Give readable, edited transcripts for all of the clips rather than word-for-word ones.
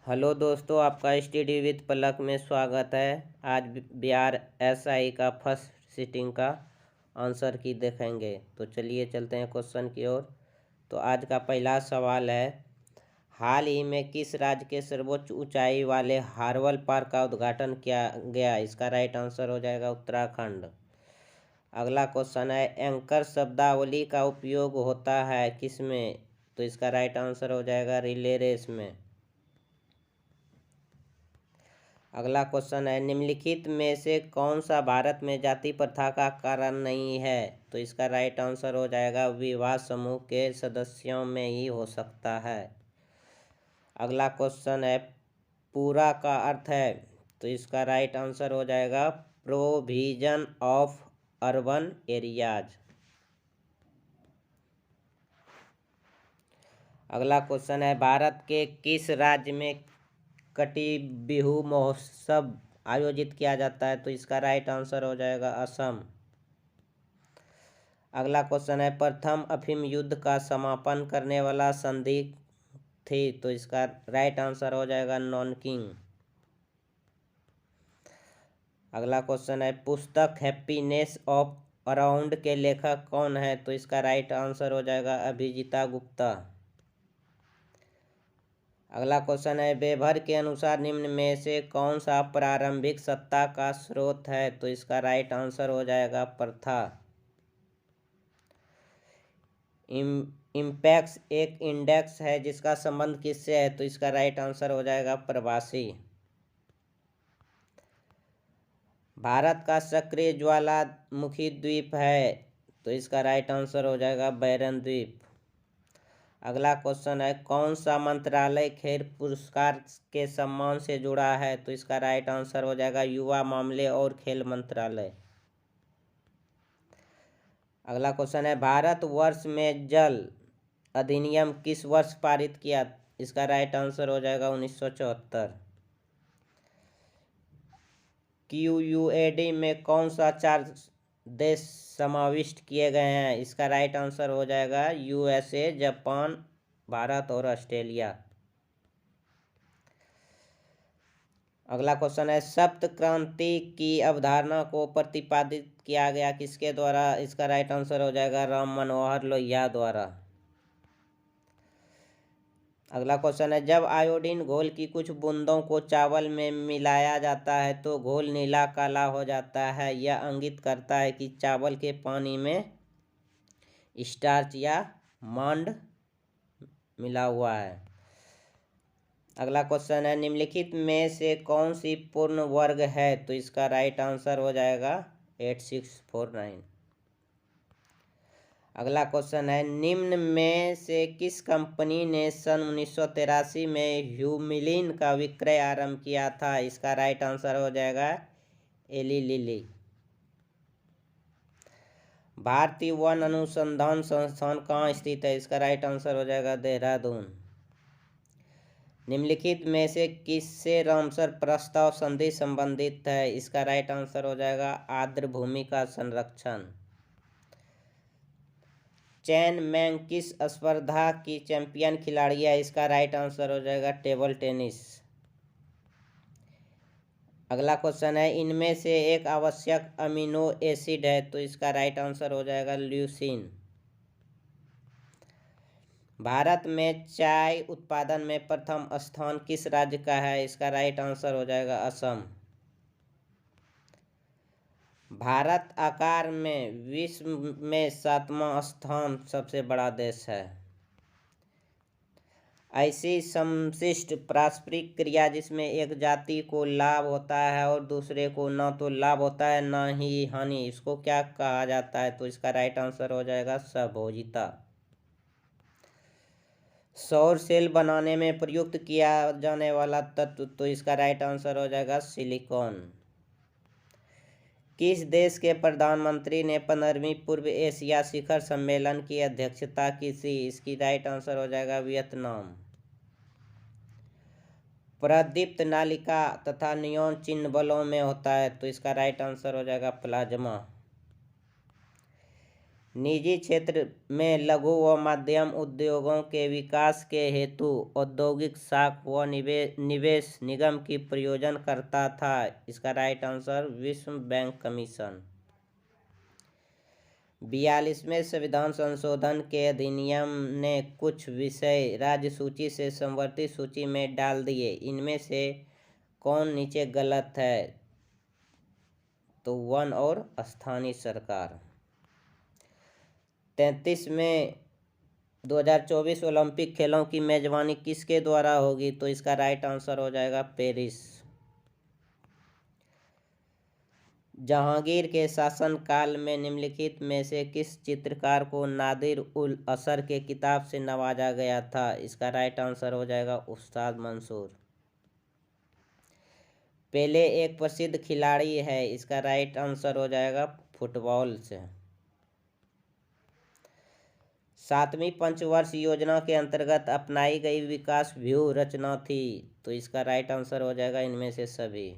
Hello दोस्तों, आपका study with पलक में स्वागत है। आज बिहार एसआई का फर्स्ट सिटिंग का आंसर की देखेंगे। तो चलिए चलते हैं क्वेश्चन की ओर। तो आज का पहला सवाल है, हाल ही में किस राज्य के सर्वोच्च ऊंचाई वाले हार्वल पार्क का उद्घाटन किया गया? इसका राइट आंसर हो जाएगा उत्तराखंड। अगला क्वेश्चन है, एंकर शब्दावली का उपयोग होता है किस में? तो इसका राइट आंसर हो जाएगा रिले रेस में। अगला क्वेश्चन है, निम्नलिखित में से कौन सा भारत में जाति प्रथा का कारण नहीं है? तो इसका राइट आंसर हो जाएगा विवाह समूह के सदस्यों में ही हो सकता है। अगला क्वेश्चन है, पूरा का अर्थ है? तो इसका राइट आंसर हो जाएगा प्रोविजन ऑफ अर्बन एरियाज। अगला क्वेश्चन है, भारत के किस राज्य में कटी बिहू महोत्सव आयोजित किया जाता है? तो इसका राइट आंसर हो जाएगा असम। अगला क्वेश्चन है, प्रथम अफीम युद्ध का समापन करने वाला संधि थी? तो इसका राइट आंसर हो जाएगा नॉनकिंग। अगला क्वेश्चन है, पुस्तक हैप्पीनेस ऑफ अराउंड के लेखक कौन है? तो इसका राइट आंसर हो जाएगा अभिजीता गुप्ता। अगला क्वेश्चन है, वेबर के अनुसार निम्न में से कौन सा प्रारंभिक सत्ता का स्रोत है? तो इसका राइट आंसर हो जाएगा प्रथा। इम्पैक्स एक इंडेक्स है जिसका संबंध किससे है? तो इसका राइट आंसर हो जाएगा प्रवासी। भारत का सक्रिय ज्वालामुखी द्वीप है? तो इसका राइट आंसर हो जाएगा बैरन द्वीप। अगला क्वेश्चन है, कौन सा मंत्रालय खेल पुरस्कार के सम्मान से जुड़ा है? तो इसका राइट आंसर हो जाएगा युवा मामले और खेल मंत्रालय। अगला क्वेश्चन है, भारत वर्ष में जल अधिनियम किस वर्ष पारित किया? इसका राइट आंसर हो जाएगा 1974। QUAD में कौन सा 4 देश समाविष्ट किए गए हैं? इसका राइट आंसर हो जाएगा USA, जापान, भारत और ऑस्ट्रेलिया। अगला क्वेश्चन है, सप्त क्रांति की अवधारणा को प्रतिपादित किया गया किसके द्वारा? इसका राइट आंसर हो जाएगा राम मनोहर लोहिया द्वारा। अगला क्वेश्चन है, जब आयोडीन घोल की कुछ बूंदों को चावल में मिलाया जाता है तो घोल नीला काला हो जाता है। यह इंगित करता है कि चावल के पानी में स्टार्च या मांड मिला हुआ है। अगला क्वेश्चन है, निम्नलिखित में से कौन सी पूर्ण वर्ग है? तो इसका राइट आंसर हो जाएगा 8649। अगला क्वेश्चन है, निम्न में से किस कंपनी ने सन 1983 में ह्यूमिलीन का विक्रय आरंभ किया था? इसका राइट आंसर हो जाएगा एली लिली। भारतीय वन अनुसंधान संस्थान कहाँ स्थित है? इसका राइट आंसर हो जाएगा देहरादून। निम्नलिखित में से किससे रामसर प्रस्ताव संधि संबंधित है? इसका राइट आंसर हो जाएगा आर्द्र भूमि का संरक्षण। चेन मैंग किस स्पर्धा की चैंपियन खिलाड़ी है? इसका राइट आंसर हो जाएगा टेबल टेनिस। अगला क्वेश्चन है, इनमें से एक आवश्यक अमीनो एसिड है? तो इसका राइट आंसर हो जाएगा ल्यूसीन। भारत में चाय उत्पादन में प्रथम स्थान किस राज्य का है? इसका राइट आंसर हो जाएगा असम। भारत आकार में विश्व में 7वां स्थान सबसे बड़ा देश है। ऐसी समशिष्ट पारस्परिक क्रिया जिसमें एक जाति को लाभ होता है और दूसरे को न तो लाभ होता है न ही हानि, इसको क्या कहा जाता है? तो इसका राइट आंसर हो जाएगा सहभोजिता। सौर सेल बनाने में प्रयुक्त किया जाने वाला तत्व? तो इसका राइट आंसर हो जाएगा सिलिकॉन। किस देश के प्रधानमंत्री ने 15वीं पूर्व एशिया शिखर सम्मेलन की अध्यक्षता की थी? इसकी राइट आंसर हो जाएगा वियतनाम। प्रदीप्त नालिका तथा नियॉन चिन्ह बलों में होता है? तो इसका राइट आंसर हो जाएगा प्लाज्मा। निजी क्षेत्र में लघु व मध्यम उद्योगों के विकास के हेतु औद्योगिक शाख व निवेश निगम की प्रयोजन करता था। इसका राइट आंसर विश्व बैंक कमीशन। 42वें संविधान संशोधन के अधिनियम ने कुछ विषय राज्य सूची से समवर्ती सूची में डाल दिए। इनमें से कौन नीचे गलत है? तो वन और स्थानीय सरकार। 33 में 2024 ओलंपिक खेलों की मेजबानी किसके द्वारा होगी? तो इसका राइट आंसर हो जाएगा पेरिस। जहांगीर के शासनकाल में निम्नलिखित में से किस चित्रकार को नादिर उल असर के किताब से नवाजा गया था? इसका राइट आंसर हो जाएगा उस्ताद मंसूर। पेले एक प्रसिद्ध खिलाड़ी है। इसका राइट आंसर हो जाएगा फुटबॉल से। 7वीं पंचवर्ष योजना के अंतर्गत अपनाई गई विकास व्यूह रचना थी। तो इसका राइट आंसर हो जाएगा इनमें से सभी।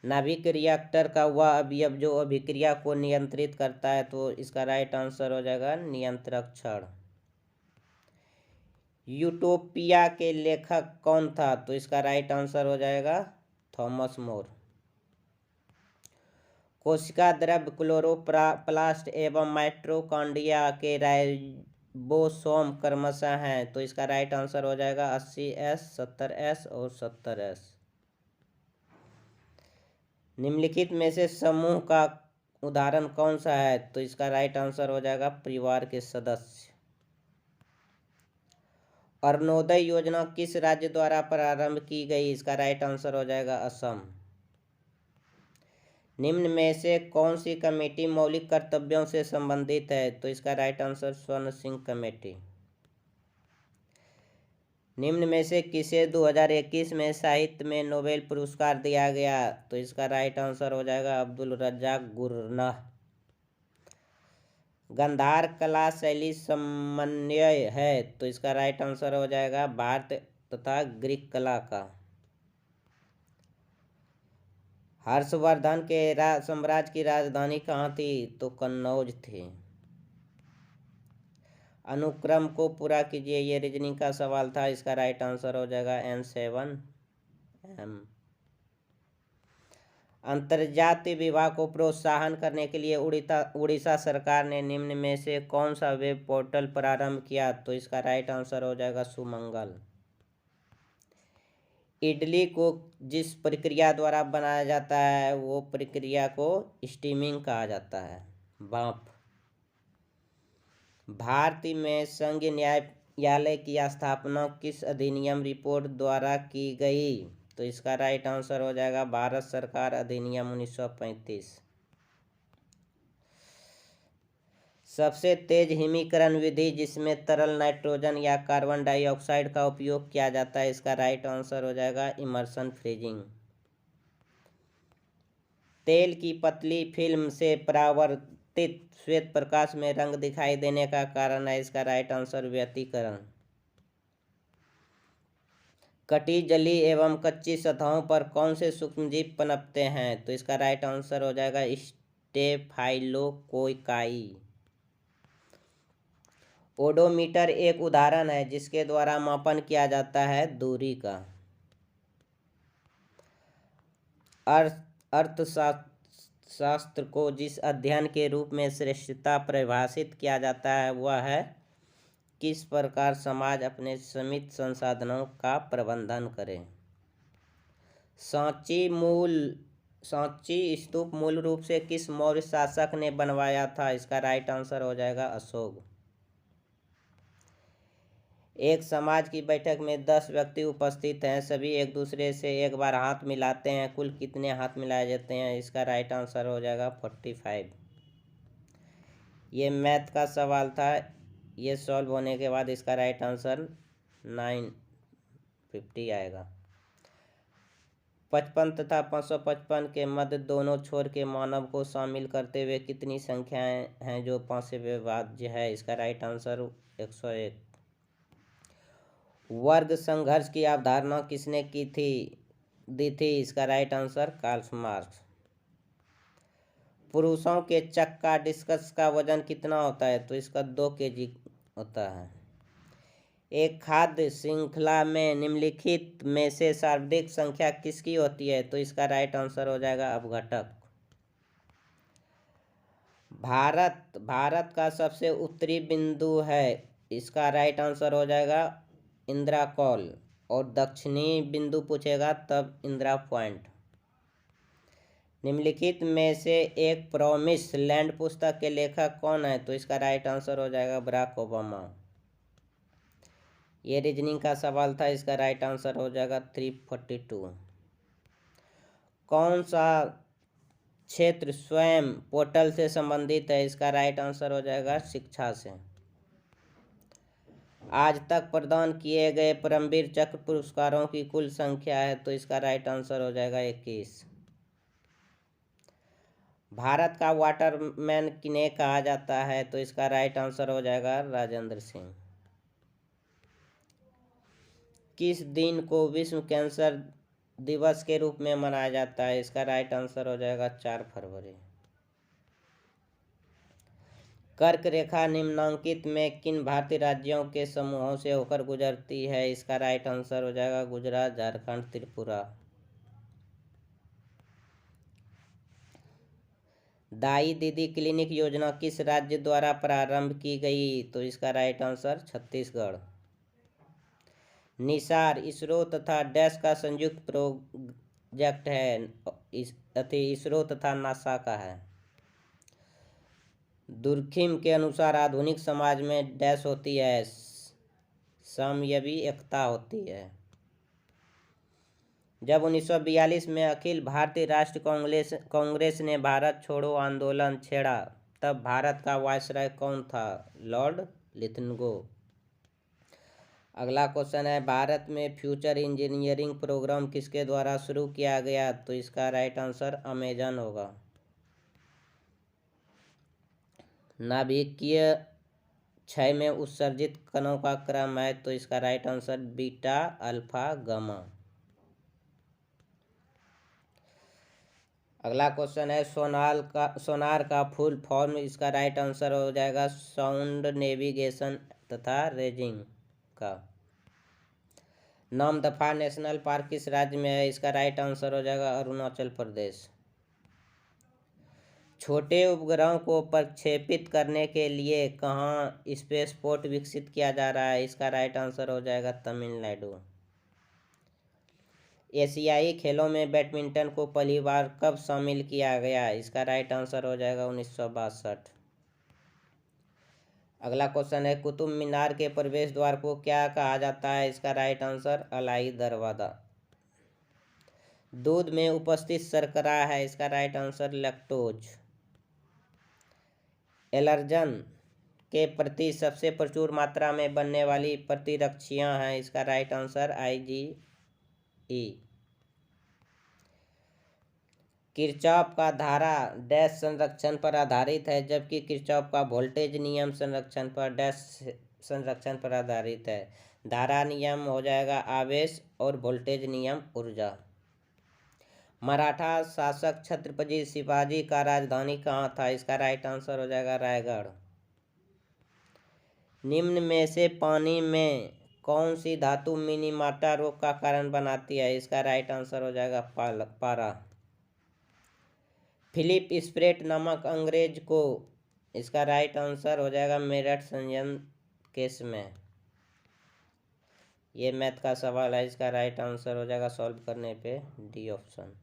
नाभिक रिएक्टर का वह अवयव जो अभिक्रिया को नियंत्रित करता है। तो इसका राइट आंसर हो जाएगा नियंत्रक छड़। यूटोपिया के लेखक कौन था? तो इसका राइट आंसर हो जाएगा थॉमस मोर। कोशिका द्रव्य क्लोरोप्लास्ट एवं माइटोकॉन्ड्रिया के राइबोसोम क्रमशः हैं। तो इसका राइट आंसर हो जाएगा 80S, 70S और 70S। निम्नलिखित में से समूह का उदाहरण कौन सा है? तो इसका राइट आंसर हो जाएगा परिवार के सदस्य। अरुणोदय योजना किस राज्य द्वारा प्रारंभ की गई? इसका राइट आंसर हो जाएगा असम। निम्न में से कौन सी कमेटी मौलिक कर्तव्यों से संबंधित है? तो इसका राइट आंसर स्वर्ण सिंह कमेटी। निम्न में से किसे 2021 में साहित्य में नोबेल पुरस्कार दिया गया? तो इसका राइट आंसर हो जाएगा अब्दुल रज्जाक गुरनाह। गंधार कला शैली समन्वय है। तो इसका राइट आंसर हो जाएगा भारत तथा ग्रीक कला का। हर्षवर्धन के साम्राज्य की राजधानी कहाँ थी? तो कन्नौज थी। अनुक्रम को पूरा कीजिए, ये रीजनिंग का सवाल था। इसका राइट आंसर हो जाएगा N7M। अंतर्जातीय विवाह को प्रोत्साहन करने के लिए उड़ीसा सरकार ने निम्न में से कौन सा वेब पोर्टल प्रारंभ किया? तो इसका राइट आंसर हो जाएगा सुमंगल। इडली को जिस प्रक्रिया द्वारा बनाया जाता है वो प्रक्रिया को स्टीमिंग कहा जाता है, भाप। भारतीय में संघ न्यायालय की स्थापना किस अधिनियम रिपोर्ट द्वारा की गई? तो इसका राइट आंसर हो जाएगा भारत सरकार अधिनियम 1935। सबसे तेज हिमीकरण विधि जिसमें तरल नाइट्रोजन या कार्बन डाइऑक्साइड का उपयोग किया जाता है। इसका राइट आंसर हो जाएगा इमर्शन फ्रीजिंग। तेल की पतली फिल्म से परावर्तित श्वेत प्रकाश में रंग दिखाई देने का कारण है। इसका राइट आंसर व्यतिकरण। कटी जली एवं कच्ची सतहों पर कौन से सूक्ष्मजीव पनपते हैं? तो इसका राइट आंसर हो जाएगा स्टेफाइलोकोकाई। ओडोमीटर एक उदाहरण है जिसके द्वारा मापन किया जाता है दूरी का। अर्थशास्त्र को जिस अध्ययन के रूप में श्रेष्ठता परिभाषित किया जाता है वह है किस प्रकार समाज अपने सीमित संसाधनों का प्रबंधन करे। सांची स्तूप मूल रूप से किस मौर्य शासक ने बनवाया था? इसका राइट आंसर हो जाएगा अशोक। एक समाज की बैठक में 10 व्यक्ति उपस्थित हैं, सभी एक दूसरे से एक बार हाथ मिलाते हैं, कुल कितने हाथ मिलाए जाते हैं? इसका राइट आंसर हो जाएगा 45। ये मैथ का सवाल था, ये सॉल्व होने के बाद इसका राइट आंसर 950 आएगा। 55 तथा 555 के मध्य दोनों छोर के मानव को शामिल करते हुए कितनी संख्याएं हैं जो 5 से विभाज्य है? इसका राइट आंसर 101। वर्ग संघर्ष की अवधारणा किसने दी थी? इसका राइट आंसर कार्ल मार्क्स। पुरुषों के चक्का डिस्कस का वजन कितना होता है? तो इसका 2 kg होता है। एक खाद्य श्रृंखला में निम्नलिखित में से सर्वाधिक संख्या किसकी होती है? तो इसका राइट आंसर हो जाएगा अपघटक। भारत का सबसे उत्तरी बिंदु है, इसका राइट आंसर हो जाएगा इंदिरा कॉल। और दक्षिणी बिंदु पूछेगा तब इंदिरा पॉइंट। निम्नलिखित में से एक प्रॉमिस लैंड पुस्तक के लेखक कौन है? तो इसका राइट आंसर हो जाएगा बराक ओबामा। ये रीजनिंग का सवाल था, इसका राइट आंसर हो जाएगा 342। कौन सा क्षेत्र स्वयं पोर्टल से संबंधित है? इसका राइट आंसर हो जाएगा शिक्षा से। आज तक प्रदान किए गए परमवीर चक्र पुरस्कारों की कुल संख्या है? तो इसका राइट आंसर हो जाएगा 21। भारत का वाटरमैन किन्हें कहा जाता है? तो इसका राइट आंसर हो जाएगा राजेंद्र सिंह। किस दिन को विश्व कैंसर दिवस के रूप में मनाया जाता है? इसका राइट आंसर हो जाएगा 4 फरवरी। कर्क रेखा निम्नांकित में किन भारतीय राज्यों के समूहों से होकर गुजरती है? इसका राइट आंसर हो जाएगा गुजरात, झारखंड, त्रिपुरा। दाई दीदी क्लिनिक योजना किस राज्य द्वारा प्रारंभ की गई? तो इसका राइट आंसर छत्तीसगढ़। निसार इसरो तथा डैश का संयुक्त प्रोजेक्ट है, इसरो तथा नासा का है। दुर्खिम के अनुसार आधुनिक समाज में डैश होती है, समयवी एकता होती है। जब 1942 में अखिल भारतीय राष्ट्र कांग्रेस ने भारत छोड़ो आंदोलन छेड़ा तब भारत का वायसराय कौन था? लॉर्ड लिथनगो। अगला क्वेश्चन है, भारत में फ्यूचर इंजीनियरिंग प्रोग्राम किसके द्वारा शुरू किया गया? तो इसका राइट आंसर अमेजन होगा। नाभिकीय क्षय में उत्सर्जित कणों का क्रम है? तो इसका right answer beta, alpha, gamma. अगला क्वेश्चन है, सोनार का फुल फॉर्म? इसका राइट आंसर हो जाएगा साउंड नेविगेशन तथा रेंजिंग का। नामदफा नेशनल पार्क किस राज्य में है? इसका राइट आंसर हो जाएगा अरुणाचल प्रदेश। छोटे उपग्रहों को प्रक्षेपित करने के लिए कहाँ स्पेसपोर्ट विकसित किया जा रहा है? इसका राइट आंसर हो जाएगा तमिलनाडु। एशियाई खेलों में बैडमिंटन को पहली बार कब शामिल किया गया? इसका राइट आंसर हो जाएगा 1962। अगला क्वेश्चन है, कुतुब मीनार के प्रवेश द्वार को क्या कहा जाता है? इसका राइट आंसर अलाई दरवाजा। दूध में उपस्थित शर्करा है? इसका राइट आंसर लैक्टोज। एलर्जन के प्रति सबसे प्रचुर मात्रा में बनने वाली प्रतिरक्षियां हैं? इसका राइट आंसर IgE। किरचॉफ का धारा डैश संरक्षण पर आधारित है, जबकि किरचॉफ का वोल्टेज नियम संरक्षण पर डैश संरक्षण पर आधारित है। धारा नियम हो जाएगा आवेश और वोल्टेज नियम ऊर्जा। मराठा शासक छत्रपति शिवाजी का राजधानी कहाँ था? इसका राइट आंसर हो जाएगा रायगढ़। निम्न में से पानी में कौन सी धातु मिनीमाटा रोग का कारण बनाती है? इसका राइट आंसर हो जाएगा पारा। फिलिप स्प्रेट नामक अंग्रेज को, इसका राइट आंसर हो जाएगा मेरठ संयंत्र केस में। ये मैथ का सवाल है, इसका राइट आंसर हो जाएगा सॉल्व करने पे D option.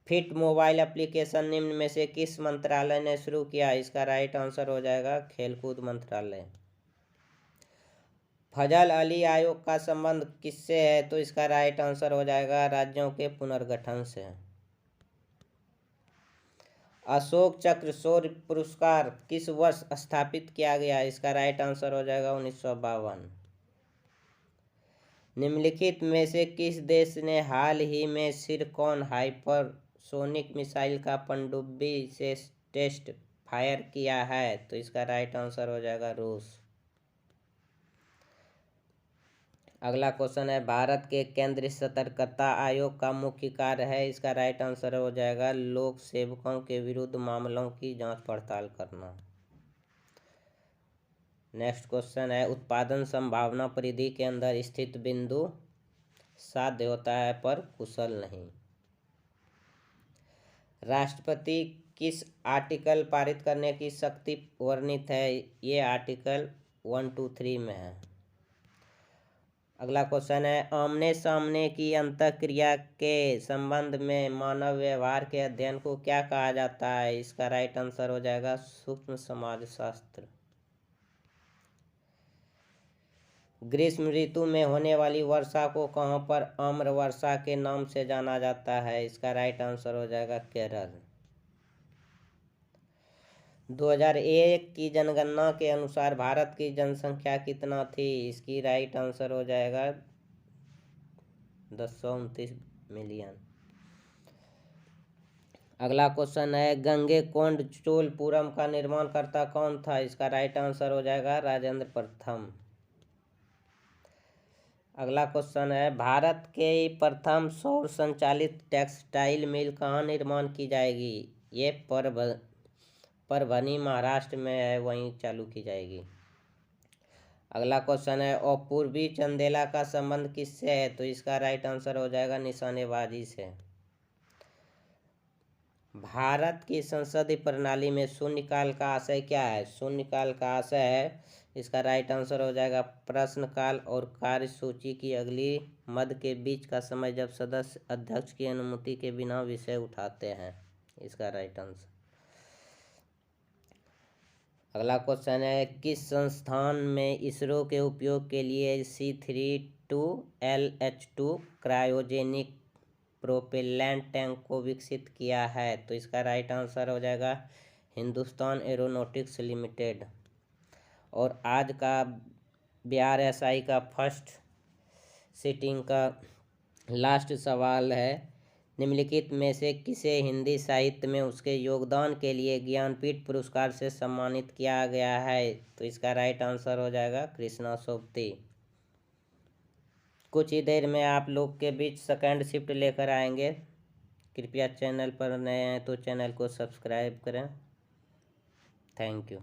Fit mobile application निम्न में से किस मंत्रालय ने शुरू किया? इसका राइट आंसर हो जाएगा खेलकूद मंत्रालय। फजल अली आयोग का संबंध किससे है? तो इसका राइट आंसर हो जाएगा राज्यों के पुनर्गठन से। अशोक चक्र शौर्य पुरस्कार किस वर्ष स्थापित किया गया? इसका राइट आंसर हो जाएगा 1952। निम्नलिखित में से किस देश ने हाल ही में सिरकॉन हाइपरसोनिक मिसाइल का पनडुब्बी से टेस्ट फायर किया है? तो इसका राइट आंसर हो जाएगा रूस। अगला क्वेश्चन है, भारत के केंद्रीय सतर्कता आयोग का मुख्य कार्य है। इसका राइट आंसर हो जाएगा लोक सेवकों के विरुद्ध मामलों की जांच पड़ताल करना। नेक्स्ट क्वेश्चन है, उत्पादन संभावना परिधि के अंदर स्थित बिंदु साध्य होता है पर कुशल नहीं। राष्ट्रपति किस आर्टिकल पारित करने की शक्ति वर्णित है? ये आर्टिकल 123 में है। अगला क्वेश्चन है, आमने सामने की अंतःक्रिया के संबंध में मानव व्यवहार के अध्ययन को क्या कहा जाता है? इसका राइट आंसर हो जाएगा सूक्ष्म समाजशास्त्र। ग्रीष्म ऋतु में होने वाली वर्षा को कहाँ पर आम्र वर्षा के नाम से जाना जाता है? इसका राइट आंसर हो जाएगा केरल। 2001 की जनगणना के अनुसार भारत की जनसंख्या कितना थी? इसकी राइट आंसर हो जाएगा 229 मिलियन। अगला क्वेश्चन है, गंगैकोंड चोलपुरम का निर्माणकर्ता कौन था? इसका राइट आंसर हो जाएगा राजेंद्र प्रथम। अगला क्वेश्चन है, भारत के प्रथम सौर संचालित टेक्सटाइल मिल कहाँ निर्माण की जाएगी? ये परभनी महाराष्ट्र में है, वहीं चालू की जाएगी। अगला क्वेश्चन है, अपूर्वी चंदेला का संबंध किससे है? तो इसका राइट आंसर हो जाएगा निशानेबाजी से। भारत की संसदीय प्रणाली में शून्यकाल का आशय क्या है? शून्यकाल का आशय है, इसका राइट आंसर हो जाएगा प्रश्नकाल और कार्यसूची की अगली मद के बीच का समय जब सदस्य अध्यक्ष की अनुमति के बिना विषय उठाते हैं। इसका राइट आंसर। अगला क्वेश्चन है, किस संस्थान में इसरो के उपयोग के लिए C32LH2 क्रायोजेनिक प्रोपेलेंट टैंक को विकसित किया है? तो इसका राइट आंसर हो जाएगा हिंदुस्तान एरोनॉटिक्स लिमिटेड। और आज का बिहार एसआई का फर्स्ट सिटिंग का लास्ट सवाल है, निम्नलिखित में से किसे हिंदी साहित्य में उसके योगदान के लिए ज्ञानपीठ पुरस्कार से सम्मानित किया गया है? तो इसका राइट आंसर हो जाएगा कृष्णा सोबती। कुछ ही देर में आप लोग के बीच सेकंड शिफ्ट लेकर आएंगे। कृपया चैनल पर नए हैं तो चैनल को सब्सक्राइब करें। Thank you.